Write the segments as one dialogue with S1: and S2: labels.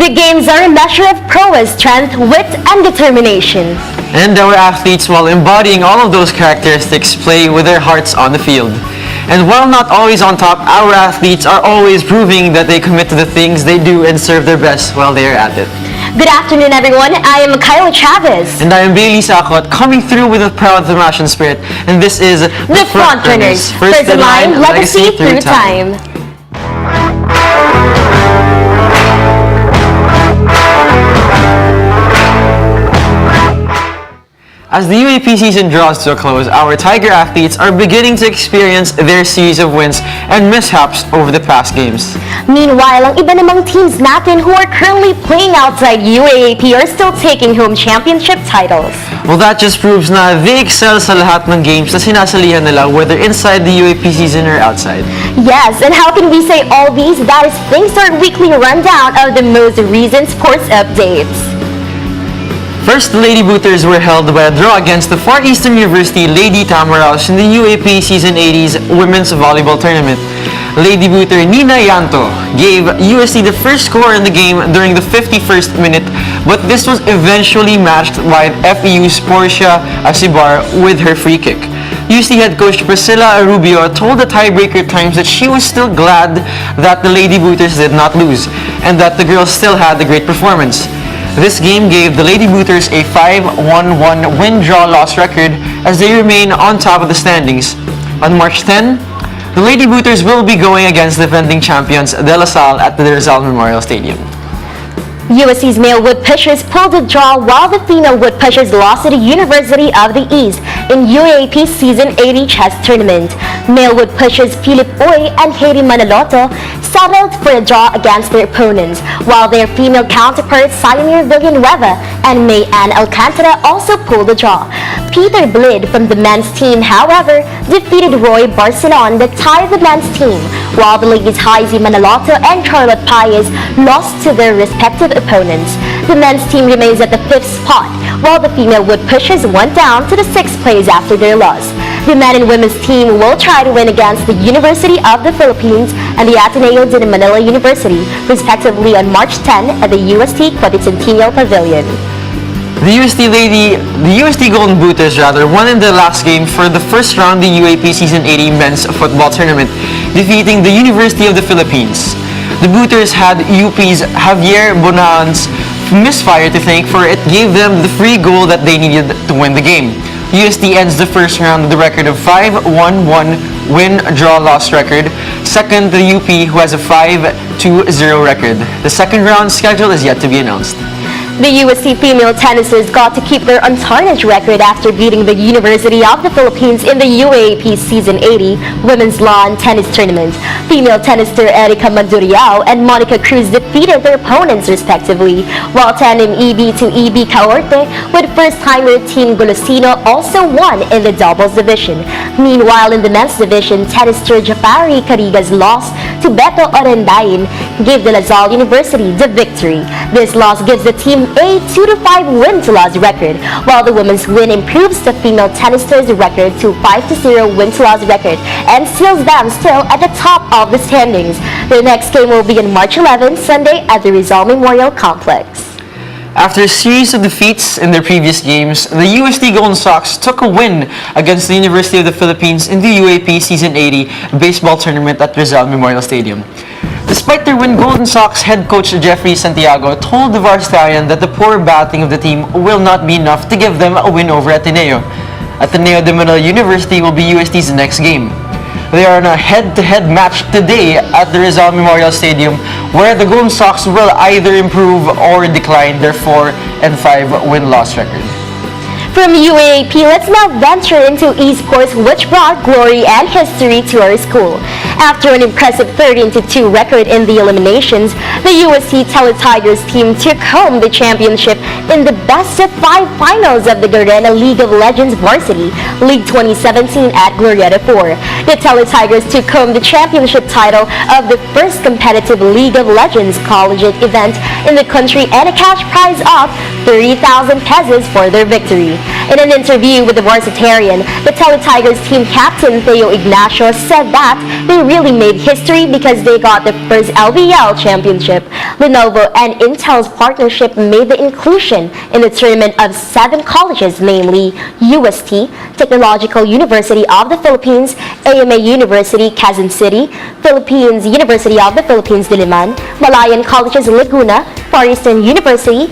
S1: The games are a measure of prowess, strength, wit, and determination.
S2: And our athletes, while embodying all of those characteristics, play with their hearts on the field. And while not always on top, our athletes are always proving that they commit to the things they do and serve their best while they are at it.
S1: Good afternoon, everyone. I am Kyla Chavez.
S2: And I am Bailey Sakot, coming through with a proud Thamashan spirit. And this is
S1: The Frontrunners. First in line, legacy through time.
S2: As the UAP season draws to a close, our Tiger athletes are beginning to experience their series of wins and mishaps over the past games.
S1: Meanwhile, ang iba namang teams natin who are currently playing outside UAAP are still taking home championship titles.
S2: Well, that just proves na they excel sa lahat ng games na sinasalihan nila, whether inside the UAP season or outside.
S1: Yes, and how can we say all these? That is thanks to our weekly rundown of the most recent sports updates.
S2: First, the Lady Booters were held by a draw against the Far Eastern University Lady Tamaraws in the UAP Season 80's Women's Volleyball Tournament. Lady Booter Nina Yanto gave UST the first score in the game during the 51st minute, but this was eventually matched by FEU's Portia Asibar with her free kick. UST head coach Priscilla Rubio told the tiebreaker times that she was still glad that the Lady Booters did not lose and that the girls still had a great performance. This game gave the Lady Booters a 5-1-1 win-draw-loss record as they remain on top of the standings. On March 10, the Lady Booters will be going against defending champions De La Salle at the Rizal Memorial Stadium.
S1: USC's male wood pushers pulled a draw while the female wood pushers lost to the University of the East in UAP Season 80 chess tournament. Male wood pushers Philip Oy and Haiti Manaloto settled for a draw against their opponents, while their female counterparts Salimir Villanueva and May Ann Alcantara also pulled a draw. Peter Blid from the men's team, however, defeated Roy Barcelon that tied the men's team, while the ladies Heisey Manaloto and Charlotte Paez lost to their respective opponents. The men's team remains at the 5th spot, while the female wood pushers went down to the 6th place after their loss. The men and women's team will try to win against the University of the Philippines and the Ateneo de Manila University, respectively on March 10 at the UST Quadricentennial Pavilion.
S2: The UST Golden Booters won in the last game for the first round of the UAP Season 80 men's football tournament, defeating the University of the Philippines. The Booters had UP's Javier Bonan's misfire to thank, for it gave them the free goal that they needed to win the game. UST ends the first round with a record of 5-1-1 win-draw-loss record. Second, the UP, who has a 5-2-0 record. The second round schedule is yet to be announced.
S1: The USC female tennissers got to keep their untarnished record after beating the University of the Philippines in the UAAP Season 80 Women's Lawn Tennis Tournament. Female tennister Erica Manduriao and Monica Cruz defeated their opponents respectively, while tandem EB to EB Caorte with first-timer Team Golosino also won in the doubles division. Meanwhile, in the men's division, tennister Jafari Carigas lost to Beto Orendain gave De La Salle University the victory. This loss gives the team a 2-5 win-to-loss record, while the women's win improves the female tennisters' record to 5-0 win-to-loss record and seals them still at the top of the standings. Their next game will be on March 11, Sunday at the Rizal Memorial Complex.
S2: After a series of defeats in their previous games, the UST Golden Sox took a win against the University of the Philippines in the UAP Season 80 baseball tournament at Rizal Memorial Stadium. Despite their win, Golden Sox head coach Jeffrey Santiago told the Varsitarian that the poor batting of the team will not be enough to give them a win over Ateneo. Ateneo de Manila University will be UST's next game. They are in a head-to-head match today at the Rizal Memorial Stadium, where the Golden Sox will either improve or decline their 4-5 win-loss record.
S1: From UAAP, let's now venture into esports, which brought glory and history to our school. After an impressive 13-2 record in the eliminations, the USC Tele-Tigers team took home the championship in the best-of-5 finals of the Garena League of Legends Varsity League 2017 at Glorieta 4. The Tele-Tigers took home the championship title of the first competitive League of Legends collegiate event in the country and a cash prize of 30,000 pesos for their victory. In an interview with the Varsitarian, the Tele-Tigers team captain Theo Ignacio said that they who really made history because they got the first LBL championship. Lenovo and Intel's partnership made the inclusion in the tournament of 7 colleges, namely UST, Technological University of the Philippines, AMA University, Quezon City, Philippines University of the Philippines, Diliman, Malayan Colleges, Laguna, Far Eastern University,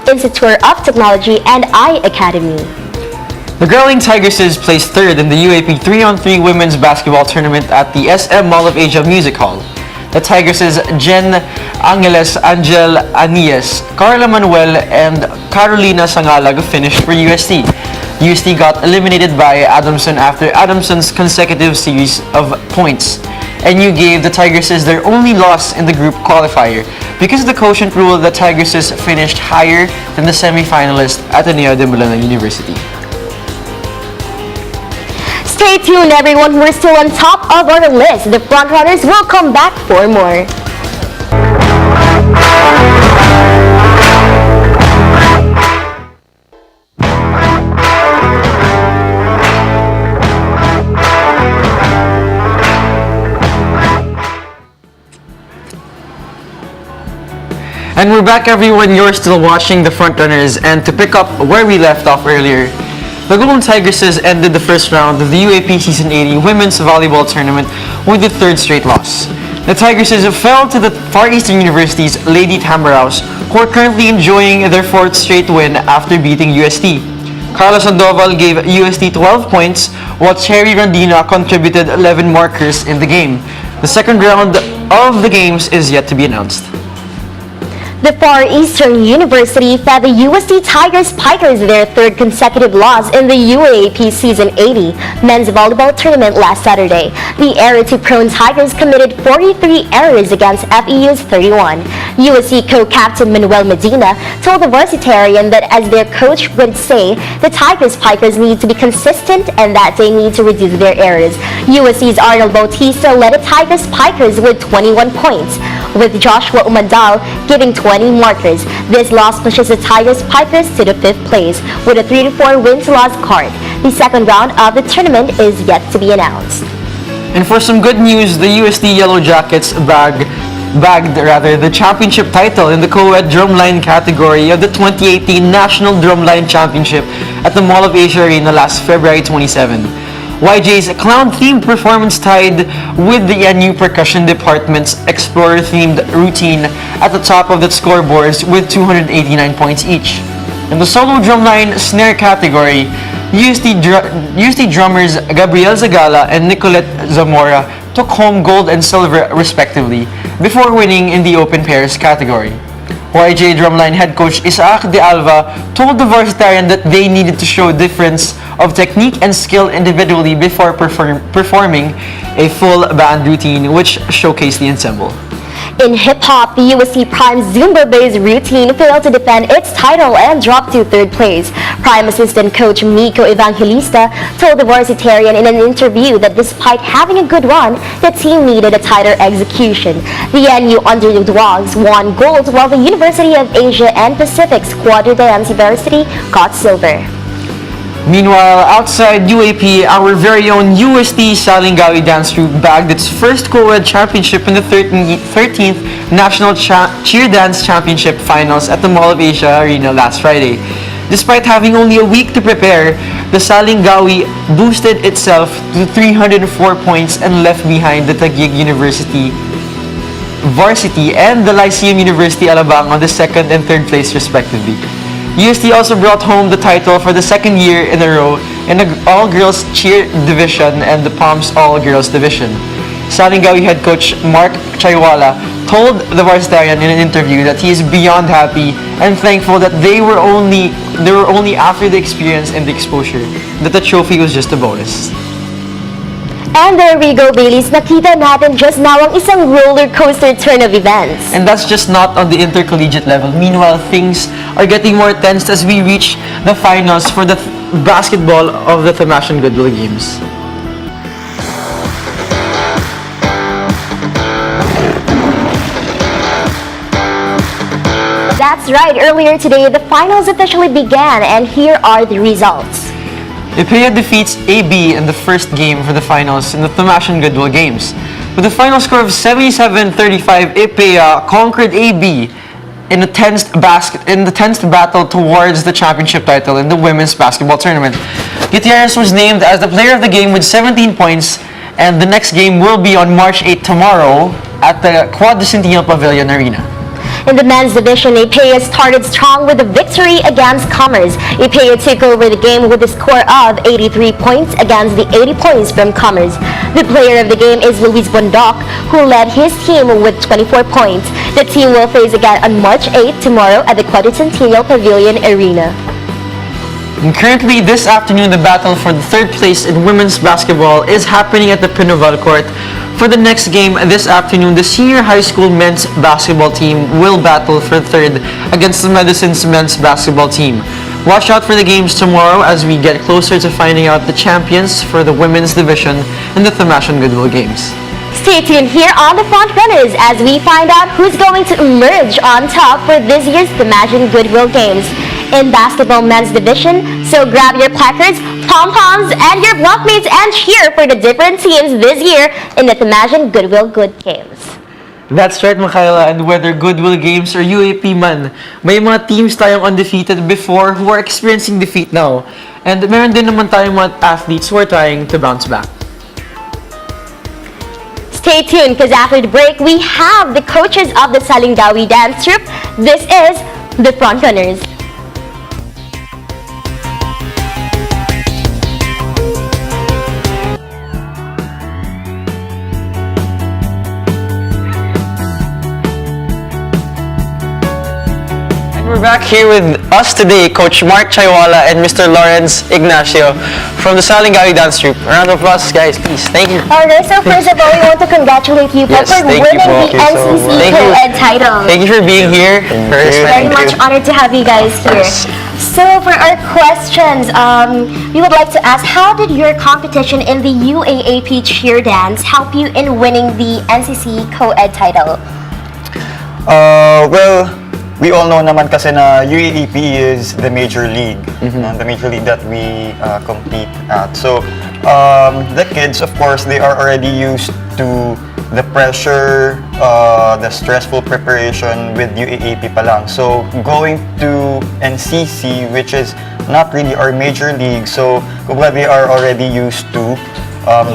S1: Institute of Technology, and I-Academy.
S2: The Growling Tigresses placed third in the UAP 3-on-3 women's basketball tournament at the SM Mall of Asia Music Hall. The Tigresses Jen Angeles, Angel Anies, Carla Manuel, and Carolina Sangalag finished for UST. UST got eliminated by Adamson after Adamson's consecutive series of points. NU gave the Tigresses their only loss in the group qualifier. Because of the quotient rule, the Tigresses finished higher than the semi-finalist Ateneo de Manila University.
S1: Stay tuned, everyone. We're still on top of our list. The Frontrunners will come back for more.
S2: And we're back, everyone. You're still watching the Frontrunners, and to pick up where we left off earlier, the Golden Tigresses ended the first round of the UAP Season 80 Women's Volleyball Tournament with a third straight loss. The Tigresses fell to the Far Eastern University's Lady Tamaraos, who are currently enjoying their fourth straight win after beating UST. Carla Sandoval gave UST 12 points, while Cherry Randina contributed 11 markers in the game. The second round of the games is yet to be announced.
S1: The Far Eastern University fed the UST Tigers Pikers their third consecutive loss in the UAAP Season 80 men's volleyball tournament last Saturday. The error-to-prone Tigers committed 43 errors against FEU's 31. USC co-captain Manuel Medina told the Varsitarian that, as their coach would say, the Tigers Pikers need to be consistent and that they need to reduce their errors. USC's Arnold Bautista led the Tigers Pikers with 21 points, with Joshua Umadal giving 20 markers. This loss pushes the Tigers Pikers to the 5th place with a 3-4 win-to-loss card. The second round of the tournament is yet to be announced.
S2: And for some good news, the USD Yellow Jackets bagged the championship title in the co-ed drumline category of the 2018 National Drumline Championship at the Mall of Asia Arena last February 27. YJ's clown-themed performance tied with the NU Percussion Department's Explorer-themed routine at the top of the scoreboards with 289 points each. In the solo drumline snare category, UST drummers Gabriel Zagala and Nicolette Zamora took home gold and silver respectively before winning in the open pairs category. YJ Drumline head coach Isaac De Alva told the Varsitarian that they needed to show difference of technique and skill individually before performing a full band routine, which showcased the ensemble.
S1: In hip-hop, the USC Prime Zumba-based routine failed to defend its title and dropped to 3rd place. Prime assistant coach Miko Evangelista told the Varsitarian in an interview that despite having a good run, the team needed a tighter execution. The NU underdogs won gold, while the University of Asia and Pacific's Quadro Dance Varsity got silver.
S2: Meanwhile, outside UAP, our very own UST Salingawi Dance Troupe bagged its first co-ed championship in the 13th National Cheer Dance Championship Finals at the Mall of Asia Arena last Friday. Despite having only a week to prepare, the Salingawi boosted itself to 304 points and left behind the Taguig University Varsity and the Lyceum University Alabang on the 2nd and 3rd place respectively. UST also brought home the title for the second year in a row in the all-girls cheer division and the Palms all-girls division. Salingawi head coach Mark Chaiwala told the Varsitarian in an interview that he is beyond happy and thankful that they were only after the experience and the exposure, that the trophy was just a bonus.
S1: And there we go, Baileys. Nakita natin just now ang isang roller coaster turn of events.
S2: And that's just not on the intercollegiate level. Meanwhile, things are getting more tense as we reach the finals for the basketball of the Thamashan Goodwill Games.
S1: That's right. Earlier today, the finals officially began, and here are the results.
S2: Ipea defeats AB in the first game for the finals in the Thamashan Goodwill Games. With a final score of 77-35, IPEA conquered AB in the tense battle towards the championship title in the women's basketball tournament. Gutierrez was named as the player of the game with 17 points, and the next game will be on March 8 tomorrow at the Quadricentennial Pavilion Arena.
S1: In the men's division, IPEA started strong with a victory against Commerce. IPEA took over the game with a score of 83 points against the 80 points from Commerce. The player of the game is Luis Bondoc, who led his team with 24 points. The team will face again on March 8 tomorrow at the Quadricentennial Pavilion Arena.
S2: And currently, this afternoon, the battle for the third place in women's basketball is happening at the Pinoval Court. For the next game this afternoon, the senior high school men's basketball team will battle for third against the Medicine's men's basketball team. Watch out for the games tomorrow as we get closer to finding out the champions for the women's division in the Thamashan Goodwill Games.
S1: Stay tuned here on the Frontrunners as we find out who's going to emerge on top for this year's Thamashan Goodwill Games in basketball men's division. So grab your placards, pom-poms, and your blockmates and cheer for the different teams this year in the Thamashan Goodwill Good Games.
S2: That's right, Michaela, and whether Goodwill Games or UAP man, may mga teams tayong undefeated before who are experiencing defeat now. And meron din naman tayong mga athletes who are trying to bounce back.
S1: Stay tuned because after the break, we have the coaches of the Salingawi Dance Troupe. This is the Frontrunners.
S2: We're back here with us today, Coach Mark Chaiwala and Mr. Lawrence Ignacio from the Salingawi Dance Troupe. A round of applause, guys, please. Thank you.
S1: Alright, so first of all, we want to congratulate you
S2: Yes,
S1: for
S2: thank you
S1: winning
S2: po.
S1: the
S2: Thank you so
S1: NCC
S2: much. Thank you.
S1: Co-Ed title.
S2: Thank you for being here. First,
S1: Very much honored to have you guys here. So for our questions, we would like to ask, how did your competition in the UAAP cheer dance help you in winning the NCC Co-Ed title?
S3: Well, we all know naman kasi na UAAP is the major league, the major league that we compete at. So, the kids, of course, they are already used to the pressure, the stressful preparation with UAAP pa lang. So, going to NCC, which is not really our major league, so kumbaga they are already used to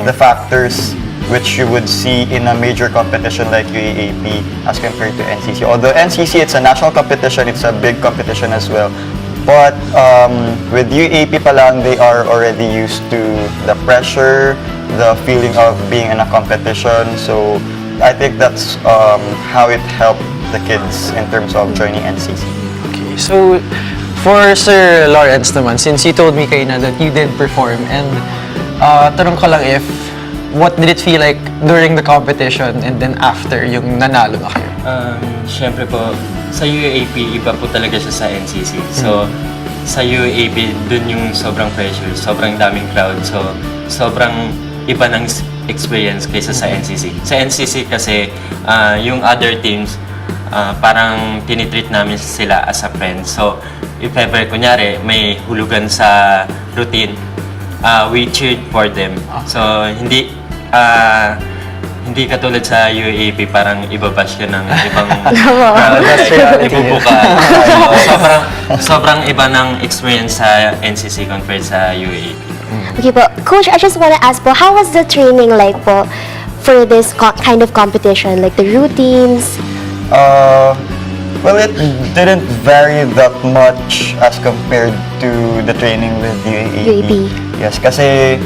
S3: the factors which you would see in a major competition like UAAP as compared to NCC. Although NCC, it's a national competition, it's a big competition as well. But with UAAP pa lang, they are already used to the pressure, the feeling of being in a competition. So I think that's how it helped the kids in terms of joining NCC.
S2: Okay, so for Sir Lawrence naman, since you told me kanina that you did perform, and tanong ko lang if what did it feel like during the competition and then after yung nanalo na kayo?
S4: Siyempre po, sa UAAP, iba po talaga siya sa NCC. So, sa UAAP, dun yung sobrang pressure, sobrang daming crowd. So, sobrang iba ng experience kaysa sa NCC. Sa NCC kasi, yung other teams, parang tinitreat namin sila as a friend. So, if ever, kunyari, may hulugan sa routine, we cheered for them. So, hindi katulad sa UAAP, parang ibabash ka ng ibang ibubuka. Sobrang iba ng experience sa NCC compared sa UAAP.
S1: Okay po, Coach, I just want to ask po, how was the training like po for this kind of competition? Like the routines?
S3: Well, it didn't vary that much as compared to the training with UAAP. Yes, kasi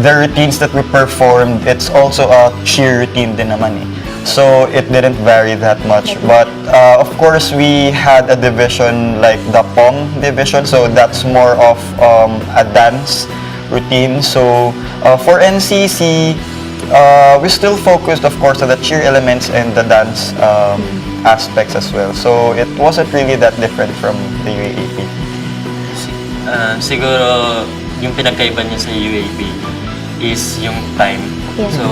S3: the routines that we performed, it's also a cheer routine din naman eh. So it didn't vary that much. But of course, we had a division like the POM division, so that's more of a dance routine. So for NCC, we still focused, of course, on the cheer elements and the dance aspects as well. So it wasn't really that different from the UAAP.
S4: Siguro, yung pinagkaiba niya sa UAP is yung time.
S1: Yeah.
S4: So,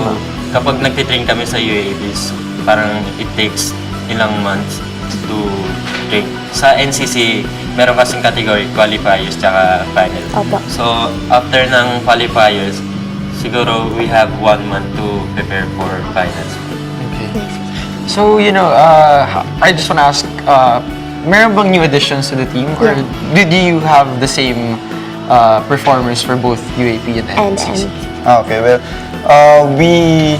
S4: kapag nagtitrain kami sa UAP, parang it takes ilang months to train. Sa NCC, meron kasing category, qualifiers, tsaka final.
S1: Opo.
S4: So, after ng qualifiers, siguro we have 1 month to prepare for finals.
S2: Okay. So, I just want to ask, meron bang new additions to the team? Or do you have the same performers for both UAP and NCC?
S3: Okay, well, we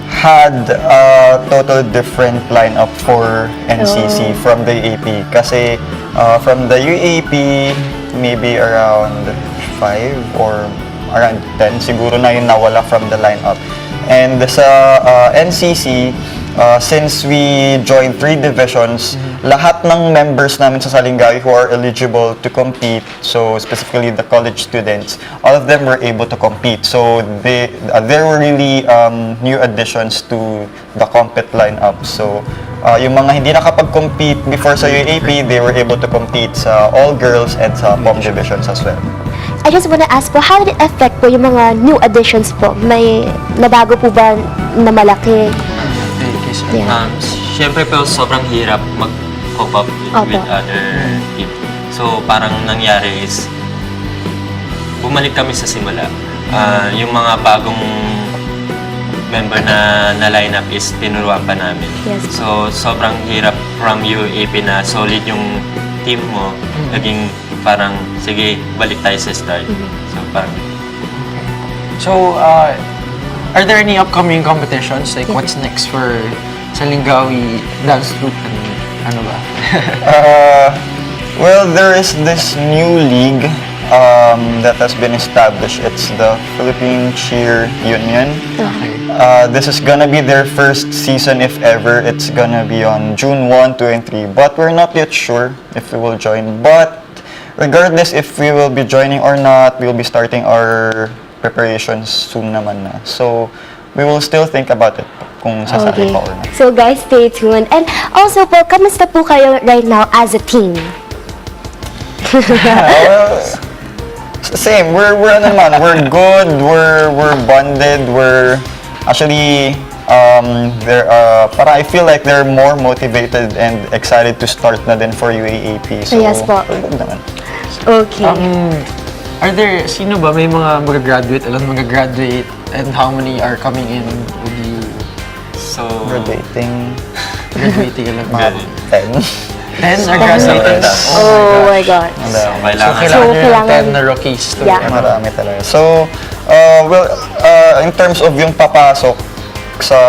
S3: had a total different lineup for NCC from the UAP. Kasi from the UAP, maybe around 5 or around 10, siguro na yung nawala from the lineup. And sa NCC, since we joined 3 divisions, lahat ng members namin sa Salingawi who are eligible to compete, so specifically the college students, all of them were able to compete. So there were really new additions to the compet lineup. So yung mga hindi nakapag-compete before sa UAP, they were able to compete sa all girls and sa POM divisions as well.
S1: I just wanna ask po, how did it affect po yung mga new additions po? May nabago po ba na malaki? Yeah.
S4: Siyempre po, sobrang hirap mag-cope up with other people. So, parang nangyari is, bumalik kami sa simula. Yung mga bagong member na lineup is tinuruan pa namin.
S1: Yes.
S4: So, sobrang hirap from UAP na solid yung team mo. Naging parang, sige, balik tayo sa start. So, parang...
S2: So, are there any upcoming competitions? Like, what's next for Salingawi dance group and ano ba?
S3: Well, there is this new league that has been established. It's the Philippine Cheer Union.
S2: Okay.
S3: This is gonna be their first season, if ever. It's gonna be on June 1, 2, and 3. But we're not yet sure if we will join. But regardless if we will be joining or not, we will be starting our preparations soon naman na. So, we will still think about it kung sasali pa or not.
S1: So guys, stay tuned. And also po, kamusta po kayo right now as a team?
S3: Well, same. We're ano naman, we're good. We're bonded. We're actually para I feel like they're more motivated and excited to start na din for UAAP. So,
S1: Yes po.
S3: we're good naman.
S1: Okay.
S2: Are there, sino ba, may mga mag-graduate, ilan mag-graduate, and how many are coming in with you?
S4: So,
S3: Graduating
S2: Graduating lang.
S3: mga 10.
S2: 10 are graduating?
S1: Oh my God.
S2: So,
S4: kailangan.
S2: kailangan nyo ng
S1: kailangan-
S2: 10 na rookies to
S1: Yeah.
S3: Marami talaga. So, in terms of yung papasok sa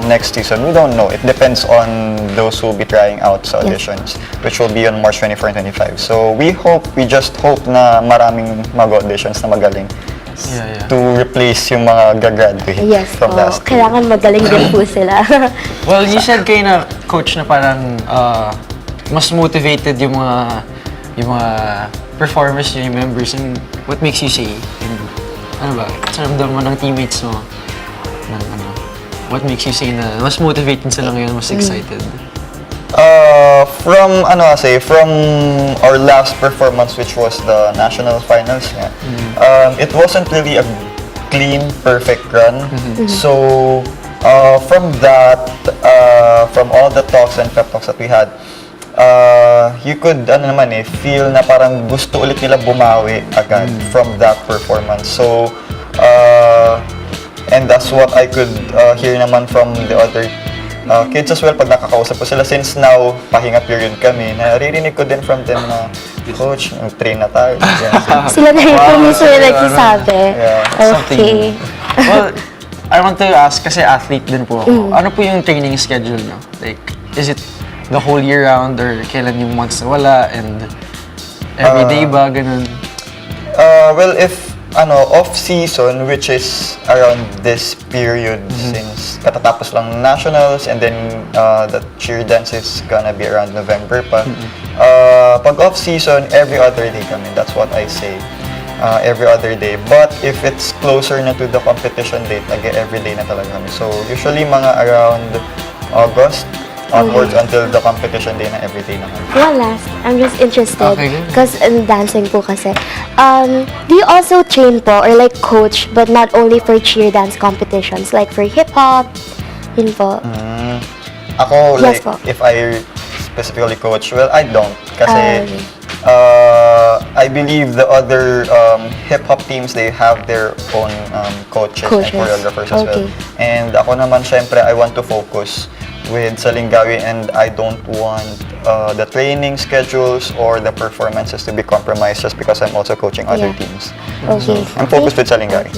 S3: next season, we don't know. It depends on those who will be trying out sa auditions, which will be on March 24 and 25. So, we just hope na maraming mag-auditions na magaling
S2: Yeah.
S3: to replace yung mga gagraduate
S1: Yes
S3: from
S1: po.
S3: last year.
S1: Kailangan magaling din po sila.
S2: Well, you said kayo na, coach, na parang mas motivated yung mga performers nyo, yung members, and what makes you say, and, ano ba, sa ramdam mo ng teammates mo, what makes you say na mas motivated sila ngayon, mas excited?
S3: From our last performance, which was the national finals, it wasn't really a clean, perfect run. So, from that, from all the talks and pep talks that we had, you could feel na parang gusto ulit nila bumawi agad from that performance. So, and that's what I could hear naman from the other kids as well pag nakakausap ko sila, since now pahinga period kami, naririnig ko din from them na, Coach, train na tayo.
S1: Sila na yung mismo yung nagsasabi.
S3: Yeah.
S1: Okay.
S2: Well, I want to ask, kasi athlete din po ako, ano po yung training schedule nyo? Like, is it the whole year round, or kailan yung months na wala, and every day ba, ganun?
S3: Well, if off-season, which is around this period, since katatapos lang nationals, and then the cheer dance is gonna be around November pa. Pag off-season, every other day kami. That's what I say. Every other day. But if it's closer na to the competition date, every day na talaga kami. So usually mga around August onwards until the competition day na every day naman.
S1: One last, I'm just interested
S2: Okay.
S1: because dancing po kasi. Do you also train po or like coach, but not only for cheer dance competitions, like for hip-hop, yun po?
S3: Ako,
S1: Yes
S3: like,
S1: po.
S3: if I specifically coach, well, I don't. Kasi I believe the other hip-hop teams, they have their own coaches and choreographers as well.
S1: Okay.
S3: And ako naman, syempre, I want to focus with Salingawi, and I don't want the training schedules or the performances to be compromised just because I'm also coaching other
S1: Yeah.
S3: teams.
S1: Okay.
S3: I'm focused with Salingawi.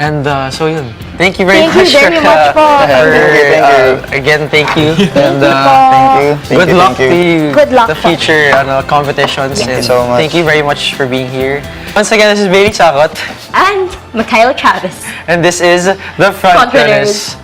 S2: And so yun. Thank you very
S1: Thank you
S2: much.
S1: very much po.
S3: Thank you.
S2: Again, thank you. And
S1: you po.
S2: good luck to you.
S1: Good luck
S2: the
S1: po.
S2: future competitions.
S3: Thank you
S2: And
S3: so much.
S2: Thank you very much for being here. Once again, this is Bailey Sakot.
S1: And Mikhail Chavez.
S2: And this is the Frontrunners.